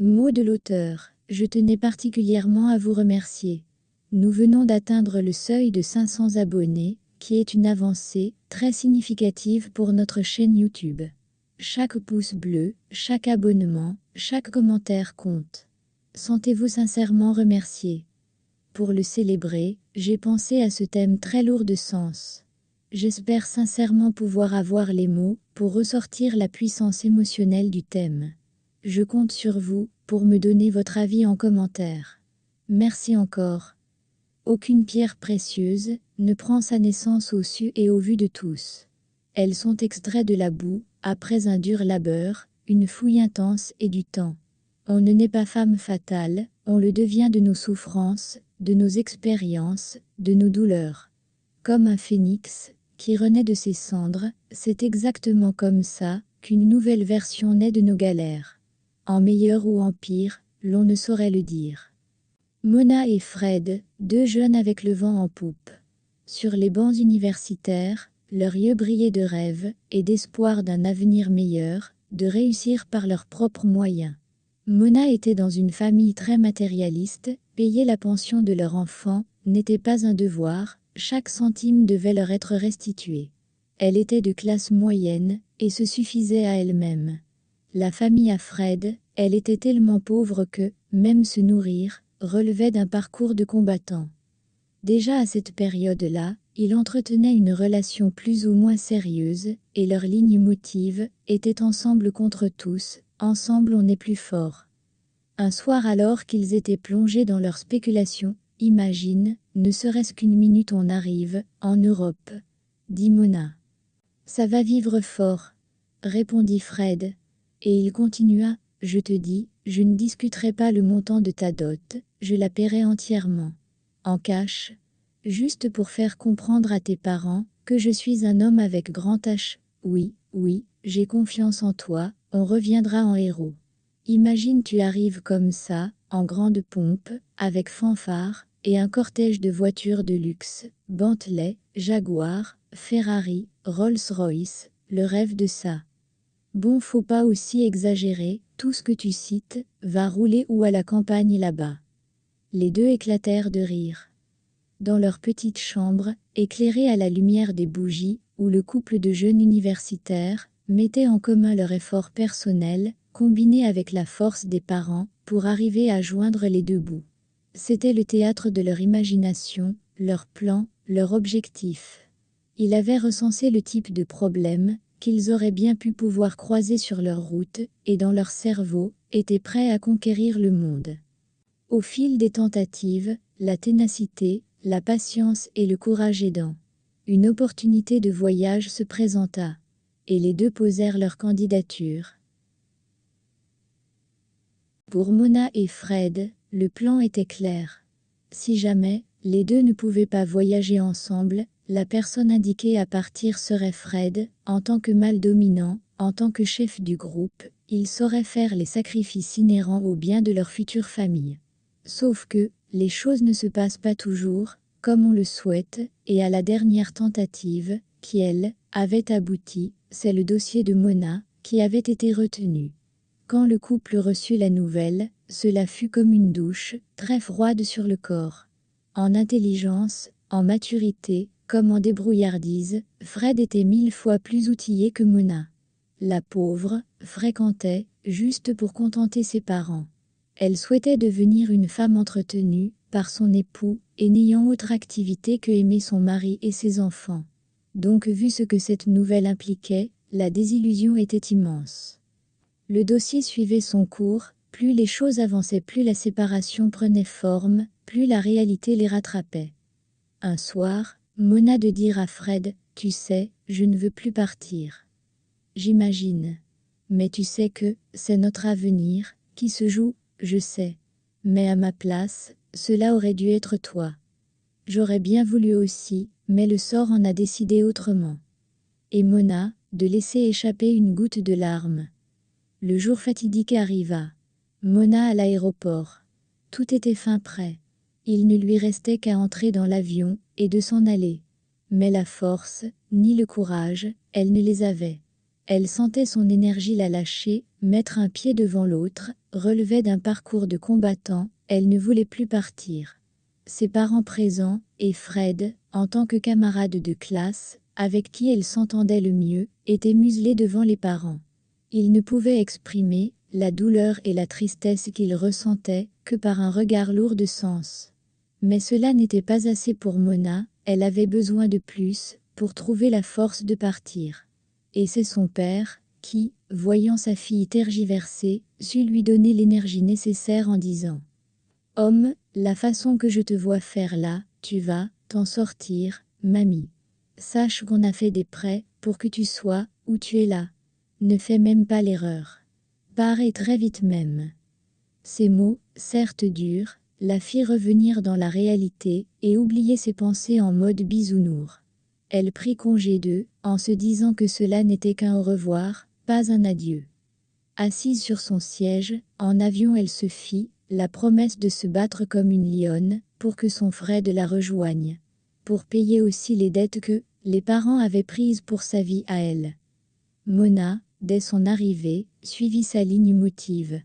Mot de l'auteur. Je tenais particulièrement à vous remercier. Nous venons d'atteindre le seuil de 500 abonnés, qui est une avancée très significative pour notre chaîne YouTube. Chaque pouce bleu, chaque abonnement, chaque commentaire compte. Sentez-vous sincèrement remercié. Pour le célébrer, j'ai pensé à ce thème très lourd de sens. J'espère sincèrement pouvoir avoir les mots pour ressortir la puissance émotionnelle du thème. Je compte sur vous pour me donner votre avis en commentaire. Merci encore. Aucune pierre précieuse ne prend sa naissance au su et au vu de tous. Elles sont extraites de la boue, après un dur labeur, une fouille intense et du temps. On ne naît pas femme fatale, on le devient de nos souffrances, de nos expériences, de nos douleurs. Comme un phénix qui renaît de ses cendres, c'est exactement comme ça qu'une nouvelle version naît de nos galères. En meilleur ou en pire, l'on ne saurait le dire. Mona et Fred, deux jeunes avec le vent en poupe. Sur les bancs universitaires, leurs yeux brillaient de rêve et d'espoir d'un avenir meilleur, de réussir par leurs propres moyens. Mona était dans une famille très matérialiste, payer la pension de leur enfant n'était pas un devoir, chaque centime devait leur être restitué. Elle était de classe moyenne et se suffisait à elle-même. La famille à Fred, elle était tellement pauvre que, même se nourrir, relevait d'un parcours de combattant. Déjà à cette période-là, il entretenait une relation plus ou moins sérieuse, et leur ligne motive était ensemble contre tous, ensemble on est plus fort. Un soir alors qu'ils étaient plongés dans leurs spéculations, imagine, ne serait-ce qu'une minute on arrive, en Europe, dit Mona. Ça va vivre fort, répondit Fred, et il continua, je te dis, je ne discuterai pas le montant de ta dot, je la paierai entièrement. En cash, juste pour faire comprendre à tes parents que je suis un homme avec grand H. Oui, oui, j'ai confiance en toi, on reviendra en héros. Imagine tu arrives comme ça, en grande pompe, avec fanfare, et un cortège de voitures de luxe, Bentley, Jaguar, Ferrari, Rolls-Royce, le rêve de ça. Bon, faut pas aussi exagérer, tout ce que tu cites, va rouler ou à la campagne là-bas. Les deux éclatèrent de rire. Dans leur petite chambre, éclairée à la lumière des bougies, où le couple de jeunes universitaires mettait en commun leur effort personnel, combiné avec la force des parents, pour arriver à joindre les deux bouts. C'était le théâtre de leur imagination, leur plan, leur objectif. Il avait recensé le type de problème qu'ils auraient bien pu pouvoir croiser sur leur route, et dans leur cerveau, étaient prêts à conquérir le monde. Au fil des tentatives, la ténacité, la patience et le courage aidant, une opportunité de voyage se présenta, et les deux posèrent leur candidature. Pour Mona et Fred, le plan était clair. Si jamais, les deux ne pouvaient pas voyager ensemble, la personne indiquée à partir serait Fred, en tant que mâle dominant, en tant que chef du groupe, il saurait faire les sacrifices inhérents au bien de leur future famille. Sauf que, les choses ne se passent pas toujours, comme on le souhaite, et à la dernière tentative, qui elle, avait abouti, c'est le dossier de Mona, qui avait été retenu. Quand le couple reçut la nouvelle, cela fut comme une douche, très froide sur le corps. En intelligence, en maturité, comme en débrouillardise, Fred était 1000 fois plus outillé que Mona. La pauvre, fréquentait, juste pour contenter ses parents. Elle souhaitait devenir une femme entretenue par son époux et n'ayant autre activité que aimer son mari et ses enfants. Donc vu ce que cette nouvelle impliquait, la désillusion était immense. Le dossier suivait son cours, plus les choses avançaient, plus la séparation prenait forme, plus la réalité les rattrapait. Un soir, Mona de dire à Fred, « Tu sais, je ne veux plus partir. J'imagine. Mais tu sais que, c'est notre avenir, qui se joue, je sais. Mais à ma place, cela aurait dû être toi. J'aurais bien voulu aussi, mais le sort en a décidé autrement. » Et Mona, de laisser échapper une goutte de larmes. Le jour fatidique arriva. Mona à l'aéroport. Tout était fin prêt. Il ne lui restait qu'à entrer dans l'avion et de s'en aller. Mais la force, ni le courage, elle ne les avait. Elle sentait son énergie la lâcher, Mettre un pied devant l'autre relevait d'un parcours de combattant, elle ne voulait plus partir. Ses parents présents, et Fred, en tant que camarade de classe, avec qui elle s'entendait le mieux, était muselé devant les parents. Il ne pouvait exprimer la douleur et la tristesse qu'il ressentait que par un regard lourd de sens. Mais cela n'était pas assez pour Mona, elle avait besoin de plus pour trouver la force de partir. Et c'est son père qui, voyant sa fille tergiverser, sut lui donner l'énergie nécessaire en disant « Homme, la façon que je te vois faire là, tu vas t'en sortir, mamie. Sache qu'on a fait des prêts pour que tu sois où tu es là. Ne fais même pas l'erreur. Pars et très vite même. » Ces mots, certes durs, la fit revenir dans la réalité et oublier ses pensées en mode bisounours. Elle prit congé d'eux, en se disant que cela n'était qu'un au revoir, pas un adieu. Assise sur son siège, en avion elle se fit la promesse de se battre comme une lionne, pour que son Fred la rejoigne. Pour payer aussi les dettes que les parents avaient prises pour sa vie à elle. Mona, dès son arrivée, suivit sa ligne motive.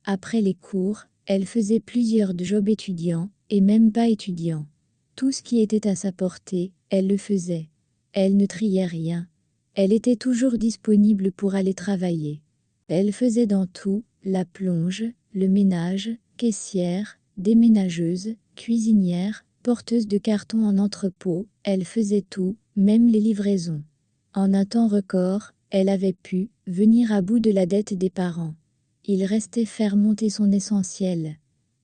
Après les cours, elle faisait plusieurs jobs étudiants, et même pas étudiants. Tout ce qui était à sa portée, elle le faisait. Elle ne triait rien. Elle était toujours disponible pour aller travailler. Elle faisait dans tout, la plonge, le ménage, caissière, déménageuse, cuisinière, porteuse de cartons en entrepôt, elle faisait tout, même les livraisons. En un temps record, elle avait pu venir à bout de la dette des parents. Il restait faire monter son essentiel.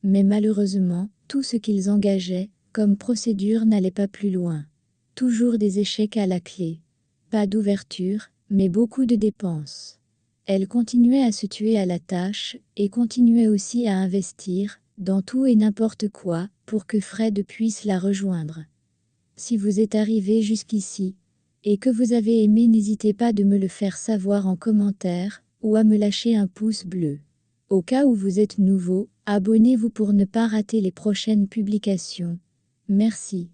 Mais malheureusement, tout ce qu'ils engageaient, comme procédure n'allait pas plus loin. Toujours des échecs à la clé. Pas d'ouverture, mais beaucoup de dépenses. Elle continuait à se tuer à la tâche, et continuait aussi à investir, dans tout et n'importe quoi, pour que Fred puisse la rejoindre. Si vous êtes arrivé jusqu'ici, et que vous avez aimé, n'hésitez pas de me le faire savoir en commentaire, ou à me lâcher un pouce bleu. Au cas où vous êtes nouveau, abonnez-vous pour ne pas rater les prochaines publications. Merci.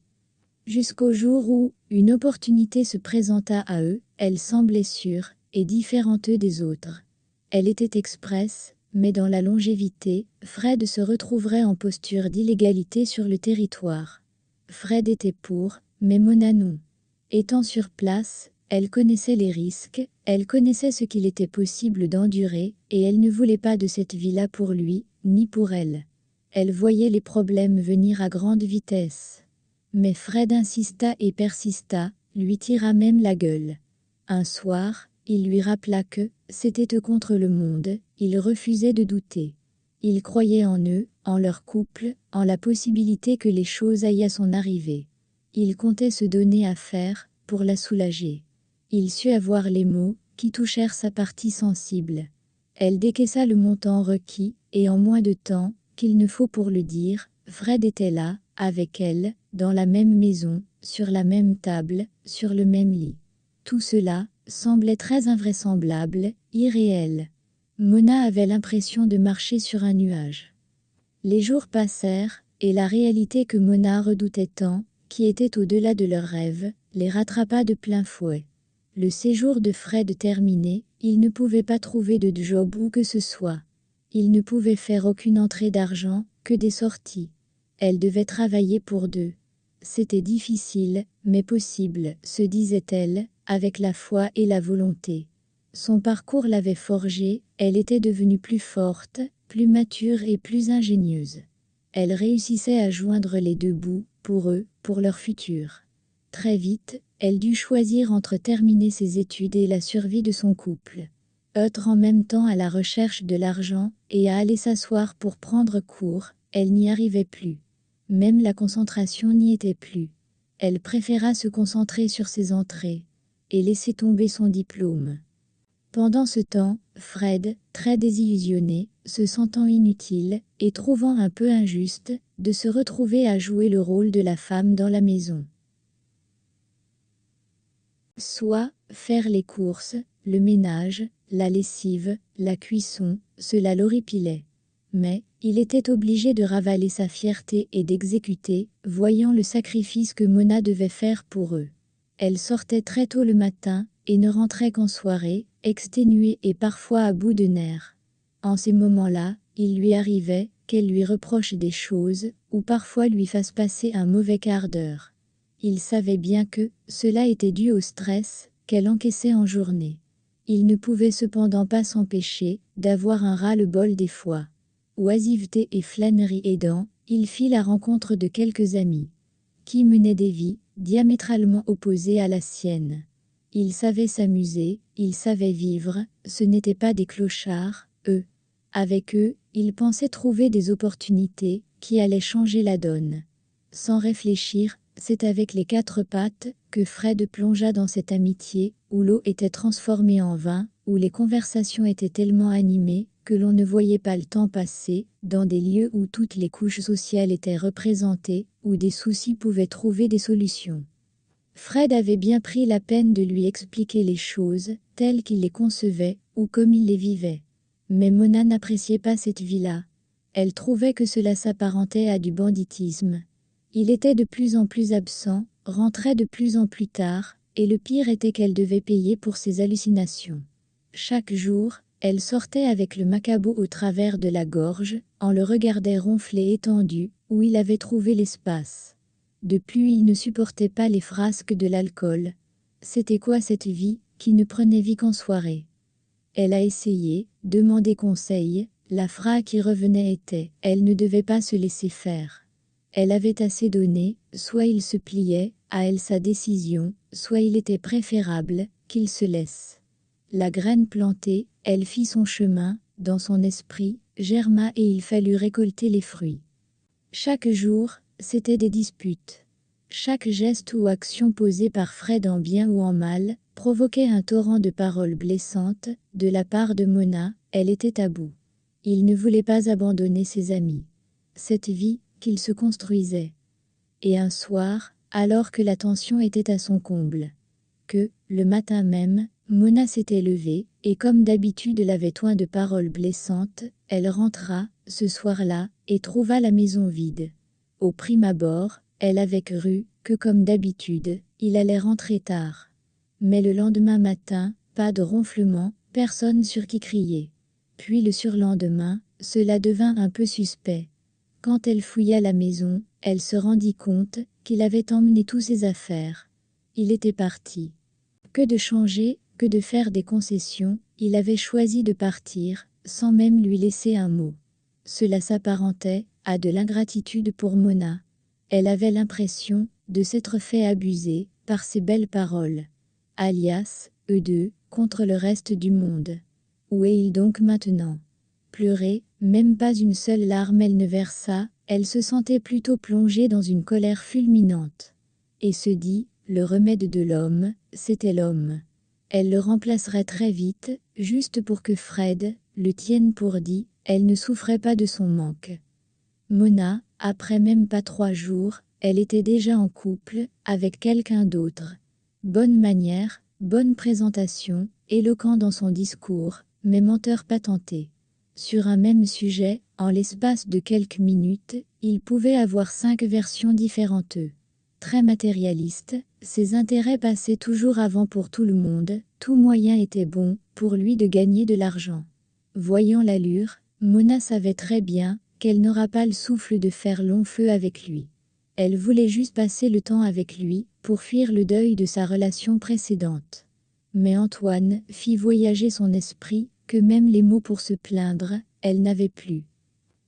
Jusqu'au jour où, une opportunité se présenta à eux, elle semblait sûre, et différente des autres. Elle était express, mais dans la longévité, Fred se retrouverait en posture d'illégalité sur le territoire. Fred était pour, mais Mona non. Étant sur place, elle connaissait les risques, elle connaissait ce qu'il était possible d'endurer, et elle ne voulait pas de cette vie-là pour lui, ni pour elle. Elle voyait les problèmes venir à grande vitesse. Mais Fred insista et persista, lui tira même la gueule. Un soir, il lui rappela que c'était eux contre le monde, il refusait de douter. Il croyait en eux, en leur couple, en la possibilité que les choses aillent à son arrivée. Il comptait se donner à faire, pour la soulager. Il sut avoir les mots, qui touchèrent sa partie sensible. Elle décaissa le montant requis, et en moins de temps, qu'il ne faut pour le dire, Fred était là, avec elle, dans la même maison, sur la même table, sur le même lit. Tout cela semblait très invraisemblable, irréel. Mona avait l'impression de marcher sur un nuage. Les jours passèrent, et la réalité que Mona redoutait tant, qui était au-delà de leurs rêves, les rattrapa de plein fouet. Le séjour de Fred terminé, il ne pouvait pas trouver de job où que ce soit. Il ne pouvait faire aucune entrée d'argent, que des sorties. Elle devait travailler pour deux. C'était difficile, mais possible, se disait-elle, avec la foi et la volonté. Son parcours l'avait forgée, elle était devenue plus forte, plus mature et plus ingénieuse. Elle réussissait à joindre les deux bouts, pour eux, pour leur futur. Très vite, elle dut choisir entre terminer ses études et la survie de son couple. Être en même temps à la recherche de l'argent, et à aller s'asseoir pour prendre cours, elle n'y arrivait plus. Même la concentration n'y était plus. Elle préféra se concentrer sur ses entrées, et laisser tomber son diplôme. Pendant ce temps, Fred, très désillusionné, se sentant inutile, et trouvant un peu injuste, de se retrouver à jouer le rôle de la femme dans la maison. Soit, faire les courses, le ménage, la lessive, la cuisson, cela l'horripilait. Mais, il était obligé de ravaler sa fierté et d'exécuter, voyant le sacrifice que Mona devait faire pour eux. Elle sortait très tôt le matin, et ne rentrait qu'en soirée, exténué et parfois à bout de nerfs. En ces moments-là, il lui arrivait qu'elle lui reproche des choses, ou parfois lui fasse passer un mauvais quart d'heure. Il savait bien que cela était dû au stress qu'elle encaissait en journée. Il ne pouvait cependant pas s'empêcher d'avoir un ras-le-bol des fois. Oisiveté et flânerie aidant, il fit la rencontre de quelques amis qui menaient des vies diamétralement opposées à la sienne. Ils savaient s'amuser, ils savaient vivre, ce n'étaient pas des clochards, eux. Avec eux, il pensait trouver des opportunités qui allaient changer la donne. Sans réfléchir, c'est avec les 4 pattes que Fred plongea dans cette amitié, où l'eau était transformée en vin, où les conversations étaient tellement animées que l'on ne voyait pas le temps passer, dans des lieux où toutes les couches sociales étaient représentées, où des soucis pouvaient trouver des solutions. Fred avait bien pris la peine de lui expliquer les choses, telles qu'il les concevait, ou comme il les vivait. Mais Mona n'appréciait pas cette vie-là. Elle trouvait que cela s'apparentait à du banditisme. Il était de plus en plus absent, rentrait de plus en plus tard, et le pire était qu'elle devait payer pour ses hallucinations. Chaque jour, elle sortait avec le macabau au travers de la gorge, en le regardait ronfler étendu, où il avait trouvé l'espace. Depuis, il ne supportait pas les frasques de l'alcool. C'était quoi cette vie, qui ne prenait vie qu'en soirée? Elle a essayé, demandé conseil, la phrase qui revenait était « elle ne devait pas se laisser faire ». Elle avait assez donné, soit il se pliait, à elle sa décision, soit il était préférable qu'il se laisse. La graine plantée, elle fit son chemin, dans son esprit, germa et il fallut récolter les fruits. Chaque jour, c'était des disputes. Chaque geste ou action posée par Fred en bien ou en mal, provoquait un torrent de paroles blessantes, de la part de Mona, elle était à bout. Il ne voulait pas abandonner ses amis. Cette vie, qu'il se construisait. Et un soir, alors que la tension était à son comble, que, le matin même, Mona s'était levée, et comme d'habitude elle avait oint de paroles blessantes, elle rentra, ce soir-là, et trouva la maison vide. Au prime abord, elle avait cru que comme d'habitude, il allait rentrer tard. Mais le lendemain matin, pas de ronflement, personne sur qui crier. Puis le surlendemain, cela devint un peu suspect. Quand elle fouilla la maison, elle se rendit compte qu'il avait emmené tous ses affaires. Il était parti. Que de changer, que de faire des concessions, il avait choisi de partir, sans même lui laisser un mot. Cela s'apparentait à de l'ingratitude pour Mona. Elle avait l'impression de s'être fait abuser par ses belles paroles. Alias, eux deux, contre le reste du monde. Où est-il donc maintenant? Pleurer, même pas une seule larme elle ne versa, elle se sentait plutôt plongée dans une colère fulminante. Et se dit, le remède de l'homme, c'était l'homme. Elle le remplacerait très vite, juste pour que Fred le tienne pour dit, elle ne souffrait pas de son manque. Mona, après même pas 3 jours, elle était déjà en couple, avec quelqu'un d'autre. Bonne manière, bonne présentation, éloquent dans son discours, mais menteur patenté. Sur un même sujet, en l'espace de quelques minutes, il pouvait avoir 5 versions différentes. Très matérialiste, ses intérêts passaient toujours avant pour tout le monde, tout moyen était bon pour lui de gagner de l'argent. Voyant l'allure, Mona savait très bien qu'elle n'aura pas le souffle de faire long feu avec lui. Elle voulait juste passer le temps avec lui, pour fuir le deuil de sa relation précédente. Mais Antoine fit voyager son esprit, que même les mots pour se plaindre, elle n'avait plus.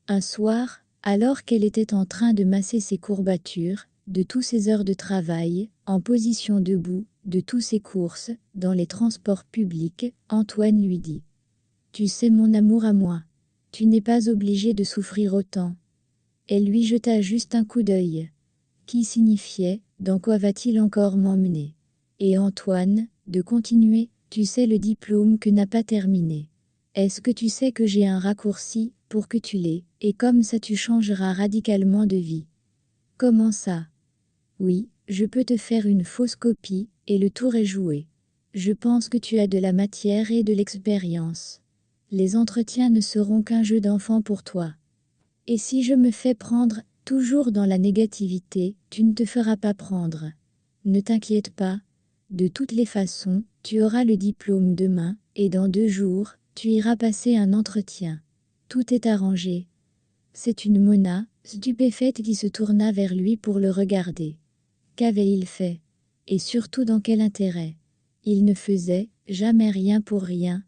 Un soir, alors qu'elle était en train de masser ses courbatures, de tous ses heures de travail, en position debout, de tous ses courses, dans les transports publics, Antoine lui dit « Tu sais mon amour à moi. Tu n'es pas obligé de souffrir autant. » Elle lui jeta juste un coup d'œil, qui signifiait « Dans quoi va-t-il encore m'emmener ?» Et Antoine, de continuer « Tu sais le diplôme que n'a pas terminé. Est-ce que tu sais que j'ai un raccourci pour que tu l'aies, et comme ça tu changeras radicalement de vie. » Comment ça? Oui, je peux te faire une fausse copie, et le tour est joué. Je pense que tu as de la matière et de l'expérience. Les entretiens ne seront qu'un jeu d'enfant pour toi. Et si je me fais prendre, toujours dans la négativité, tu ne te feras pas prendre. Ne t'inquiète pas. De toutes les façons, Tu auras le diplôme demain, et dans 2 jours, tu iras passer un entretien. Tout est arrangé. » C'est une Mona, stupéfaite, qui se tourna vers lui pour le regarder. Qu'avait-il fait? Et surtout dans quel intérêt? Il ne faisait jamais rien pour rien.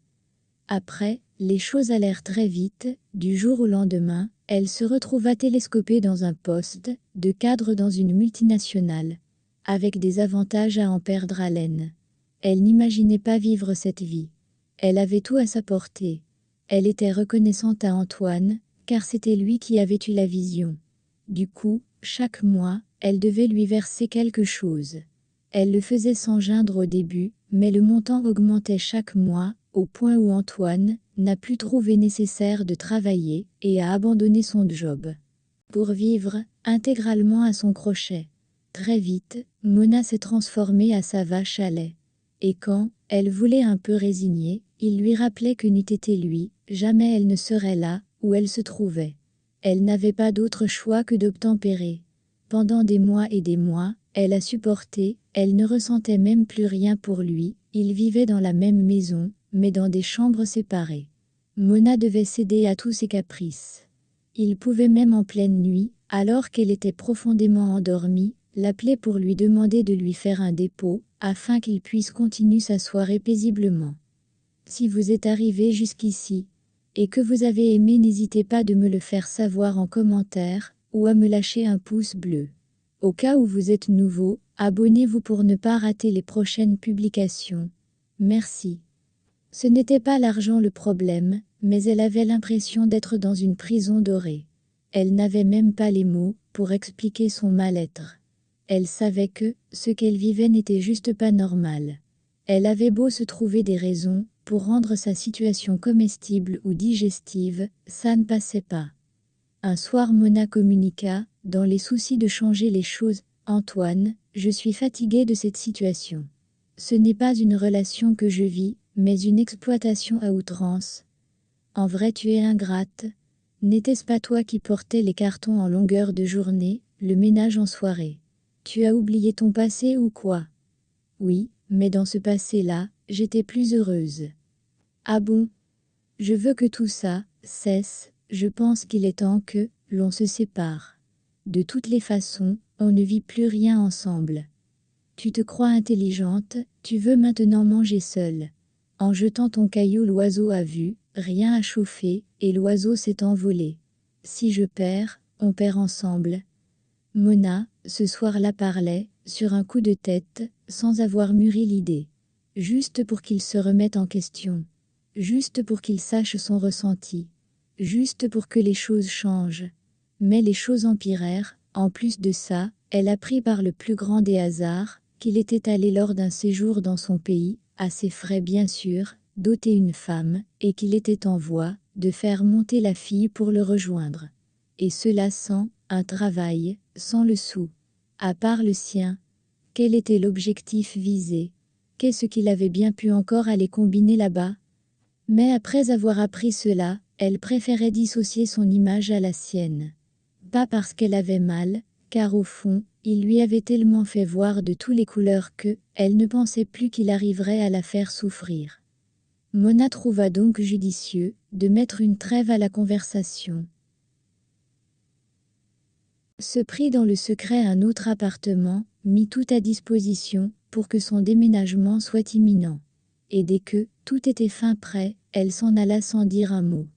Après, les choses allèrent très vite. Du jour au lendemain, elle se retrouva télescopée dans un poste de cadre dans une multinationale, avec des avantages à en perdre haleine. Elle n'imaginait pas vivre cette vie. Elle avait tout à sa portée. Elle était reconnaissante à Antoine, car c'était lui qui avait eu la vision. Du coup, chaque mois, elle devait lui verser quelque chose. Elle le faisait sans geindre au début, mais le montant augmentait chaque mois, au point où Antoine n'a plus trouvé nécessaire de travailler et a abandonné son job pour vivre intégralement à son crochet. Très vite, Mona s'est transformée à sa vache à lait. Et quand elle voulait un peu résigner, il lui rappelait que n'eût été lui, jamais elle ne serait là où elle se trouvait. Elle n'avait pas d'autre choix que d'obtempérer. Pendant des mois et des mois, elle a supporté, elle ne ressentait même plus rien pour lui, ils vivaient dans la même maison, mais dans des chambres séparées. Mona devait céder à tous ses caprices. Il pouvait même en pleine nuit, alors qu'elle était profondément endormie, l'appeler pour lui demander de lui faire un dépôt, afin qu'il puisse continuer sa soirée paisiblement. Si vous êtes arrivé jusqu'ici, et que vous avez aimé, n'hésitez pas de me le faire savoir en commentaire, ou à me lâcher un pouce bleu. Au cas où vous êtes nouveau, abonnez-vous pour ne pas rater les prochaines publications. Merci. Ce n'était pas l'argent le problème, mais elle avait l'impression d'être dans une prison dorée. Elle n'avait même pas les mots pour expliquer son mal-être. Elle savait que ce qu'elle vivait n'était juste pas normal. Elle avait beau se trouver des raisons pour rendre sa situation comestible ou digestive, ça ne passait pas. Un soir, Mona communiqua, dans les soucis de changer les choses: « Antoine, je suis fatiguée de cette situation. Ce n'est pas une relation que je vis, mais une exploitation à outrance. En vrai, tu es ingrate. N'était-ce pas toi qui portais les cartons en longueur de journée, le ménage en soirée? Tu as oublié ton passé ou quoi? » « Oui, mais dans ce passé-là, j'étais plus heureuse. » « Ah bon? Je veux que tout ça cesse. Je pense qu'il est temps que l'on se sépare. De toutes les façons, on ne vit plus rien ensemble. Tu te crois intelligente, tu veux maintenant manger seule. En jetant ton caillou, l'oiseau a vu, rien à chauffer, et l'oiseau s'est envolé. Si je perds, on perd ensemble. Mona, ce soir-là, parlait, sur un coup de tête, sans avoir mûri l'idée. Juste pour qu'il se remette en question. Juste pour qu'il sache son ressenti. Juste pour que les choses changent. Mais les choses empirèrent. En plus de ça, elle apprit par le plus grand des hasards qu'il était allé lors d'un séjour dans son pays, à ses frais bien sûr, doter une femme, et qu'il était en voie de faire monter la fille pour le rejoindre. Et cela sans un travail, sans le sou. À part le sien. Quel était l'objectif visé? Qu'est-ce qu'il avait bien pu encore aller combiner là-bas? Mais après avoir appris cela, elle préférait dissocier son image à la sienne. Pas parce qu'elle avait mal, car au fond, il lui avait tellement fait voir de toutes les couleurs que, elle ne pensait plus qu'il arriverait à la faire souffrir. Mona trouva donc judicieux de mettre une trêve à la conversation. Se prit dans le secret un autre appartement, mit tout à disposition pour que son déménagement soit imminent. Et dès que tout était fin prêt, elle s'en alla sans dire un mot.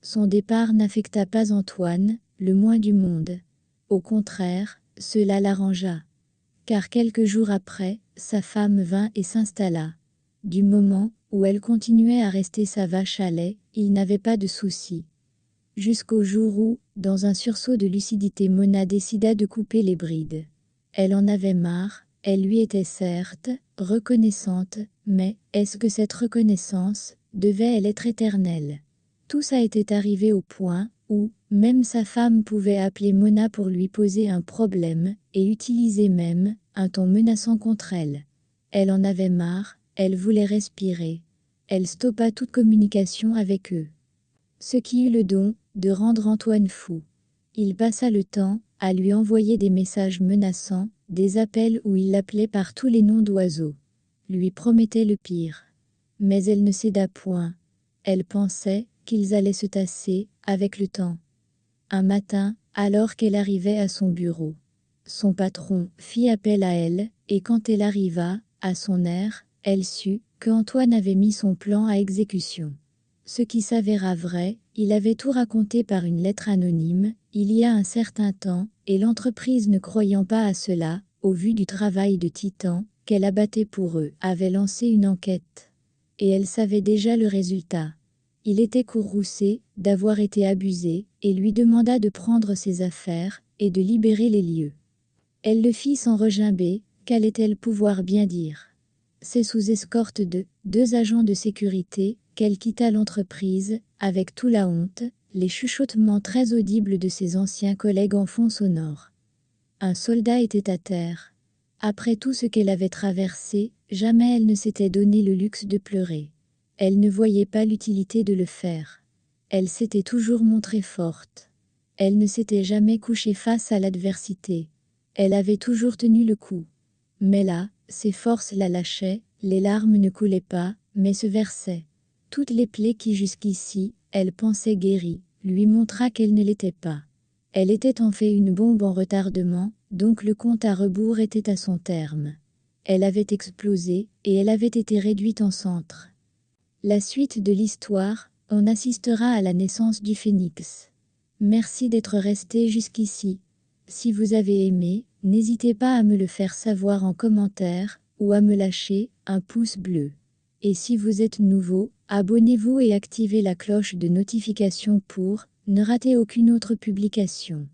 Son départ n'affecta pas Antoine, le moins du monde. Au contraire, cela l'arrangea. Car quelques jours après, sa femme vint et s'installa. Du moment où elle continuait à rester sa vache à lait, il n'avait pas de souci. Jusqu'au jour où, dans un sursaut de lucidité, Mona décida de couper les brides. Elle en avait marre, elle lui était certes reconnaissante, mais est-ce que cette reconnaissance devait-elle être éternelle? Tout ça était arrivé au point où, même sa femme pouvait appeler Mona pour lui poser un problème, et utiliser même un ton menaçant contre elle. Elle en avait marre, elle voulait respirer. Elle stoppa toute communication avec eux. Ce qui eut le don de rendre Antoine fou. Il passa le temps à lui envoyer des messages menaçants, des appels où il l'appelait par tous les noms d'oiseaux. lui promettait le pire. Mais elle ne céda point. Elle pensait qu'ils allaient se tasser avec le temps. Un matin, alors qu'elle arrivait à son bureau, son patron fit appel à elle, et quand elle arriva, à son air, elle sut qu'Antoine avait mis son plan à exécution. Ce qui s'avéra vrai, il avait tout raconté par une lettre anonyme, il y a un certain temps, et l'entreprise ne croyant pas à cela, au vu du travail de titan qu'elle abattait pour eux, avait lancé une enquête. Et elle savait déjà le résultat. Il était courroucé d'avoir été abusé, et lui demanda de prendre ses affaires, et de libérer les lieux. Elle le fit sans regimber, qu'allait-elle pouvoir bien dire? C'est sous escorte de 2 agents de sécurité qu'elle quitta l'entreprise, avec tout la honte, les chuchotements très audibles de ses anciens collègues en fond sonore. Un soldat était à terre. Après tout ce qu'elle avait traversé, jamais elle ne s'était donné le luxe de pleurer. Elle ne voyait pas l'utilité de le faire. Elle s'était toujours montrée forte. Elle ne s'était jamais couchée face à l'adversité. Elle avait toujours tenu le coup. Mais là, ses forces la lâchaient, les larmes ne coulaient pas, mais se versaient. Toutes les plaies qui jusqu'ici, elle pensait guéries, lui montra qu'elle ne l'était pas. Elle était en fait une bombe en retardement, donc le compte à rebours était à son terme. Elle avait explosé, et elle avait été réduite en centre. La suite de l'histoire, on assistera à la naissance du phénix. Merci d'être resté jusqu'ici. Si vous avez aimé, n'hésitez pas à me le faire savoir en commentaire, ou à me lâcher un pouce bleu. Et si vous êtes nouveau, abonnez-vous et activez la cloche de notification pour ne rater aucune autre publication.